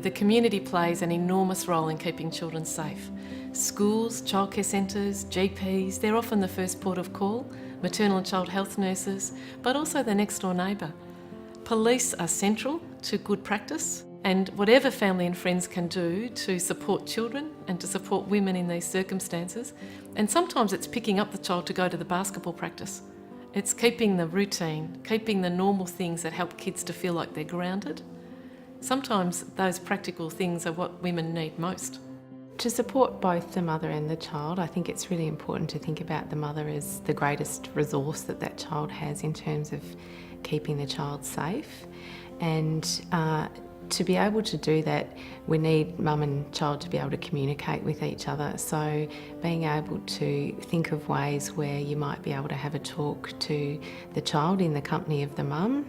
The community plays an enormous role in keeping children safe. Schools, childcare centres, GPs, they're often the first port of call, maternal and child health nurses, but also the next door neighbour. Police are central to good practice, and whatever family and friends can do to support children and to support women in these circumstances, and sometimes it's picking up the child to go to the basketball practice. It's keeping the routine, keeping the normal things that help kids to feel like they're grounded. Sometimes those practical things are what women need most. To support both the mother and the child, I think it's really important to think about the mother as the greatest resource that that child has in terms of keeping the child safe. And to be able to do that, we need mum and child to be able to communicate with each other. So being able to think of ways where you might be able to have a talk to the child in the company of the mum,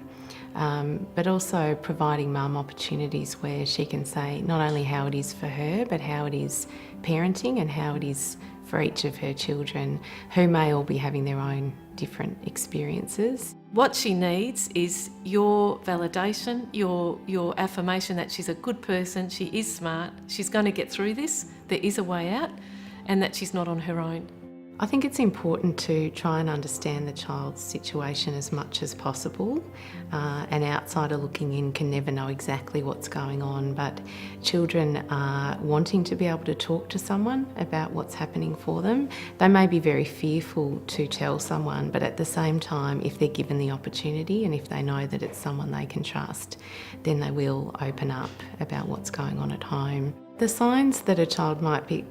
but also providing mum opportunities where she can say not only how it is for her, but how it is parenting and how it is for each of her children, who may all be having their own different experiences. What she needs is your validation, your affirmation that she's a good person, she is smart, she's going to get through this, there is a way out, and that she's not on her own. I think it's important to try and understand the child's situation as much as possible. An outsider looking in can never know exactly what's going on, but children are wanting to be able to talk to someone about what's happening for them. They may be very fearful to tell someone, but at the same time, if they're given the opportunity and if they know that it's someone they can trust, then they will open up about what's going on at home. The signs that a child might be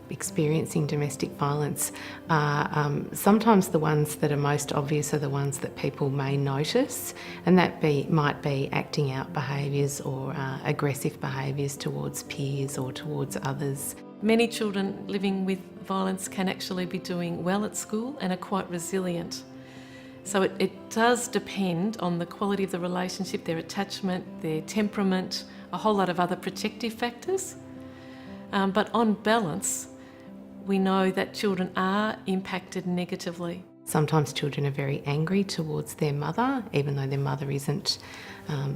experiencing domestic violence are sometimes the ones that are most obvious are the ones that people may notice, and that might be acting out behaviours or aggressive behaviours towards peers or towards others. Many children living with violence can actually be doing well at school and are quite resilient. So it does depend on the quality of the relationship, their attachment, their temperament, a whole lot of other protective factors. But on balance, we know that children are impacted negatively. Sometimes children are very angry towards their mother, even though their mother isn't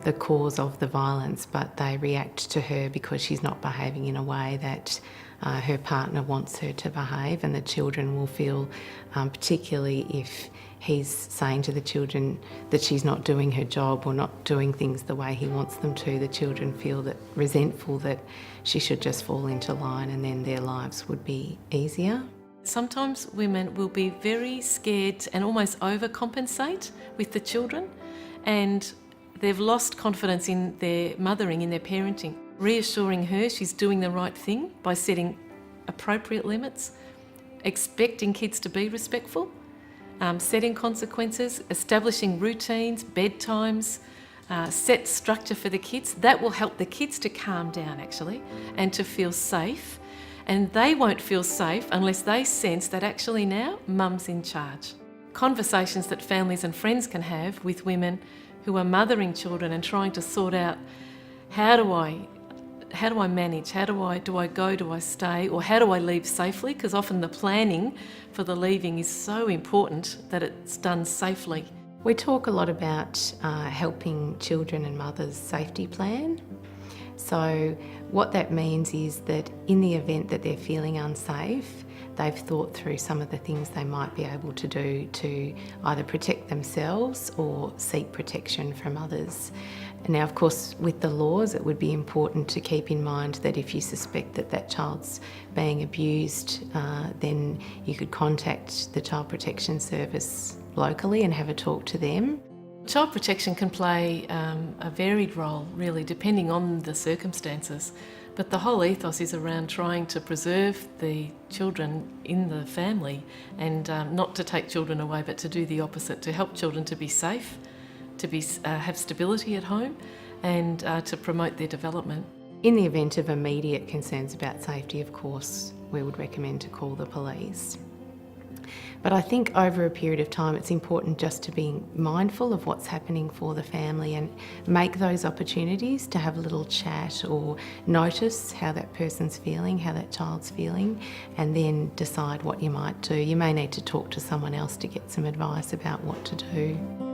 the cause of the violence, but they react to her because she's not behaving in a way that her partner wants her to behave, and the children will feel, particularly if he's saying to the children that she's not doing her job or not doing things the way he wants them to, the children feel that resentful that she should just fall into line and then their lives would be easier. Sometimes women will be very scared and almost overcompensate with the children, and they've lost confidence in their mothering, in their parenting. Reassuring her she's doing the right thing by setting appropriate limits, expecting kids to be respectful, setting consequences, establishing routines, bedtimes, set structure for the kids. That will help the kids to calm down actually and to feel safe. And they won't feel safe unless they sense that actually now mum's in charge. Conversations that families and friends can have with women who are mothering children and trying to sort out how do I manage? Do I go? Do I stay? Or how do I leave safely? Because often the planning for the leaving is so important that it's done safely. We talk a lot about helping children and mothers safety plan. So what that means is that in the event that they're feeling unsafe, they've thought through some of the things they might be able to do to either protect themselves or seek protection from others. Now, of course, with the laws, it would be important to keep in mind that if you suspect that that child's being abused, then you could contact the Child Protection Service locally and have a talk to them. Child protection can play a varied role, really, depending on the circumstances. But the whole ethos is around trying to preserve the children in the family and not to take children away, but to do the opposite, to help children to be safe, to have stability at home and to promote their development. In the event of immediate concerns about safety, of course, we would recommend to call the police. But I think over a period of time it's important just to be mindful of what's happening for the family and make those opportunities to have a little chat or notice how that person's feeling, how that child's feeling, and then decide what you might do. You may need to talk to someone else to get some advice about what to do.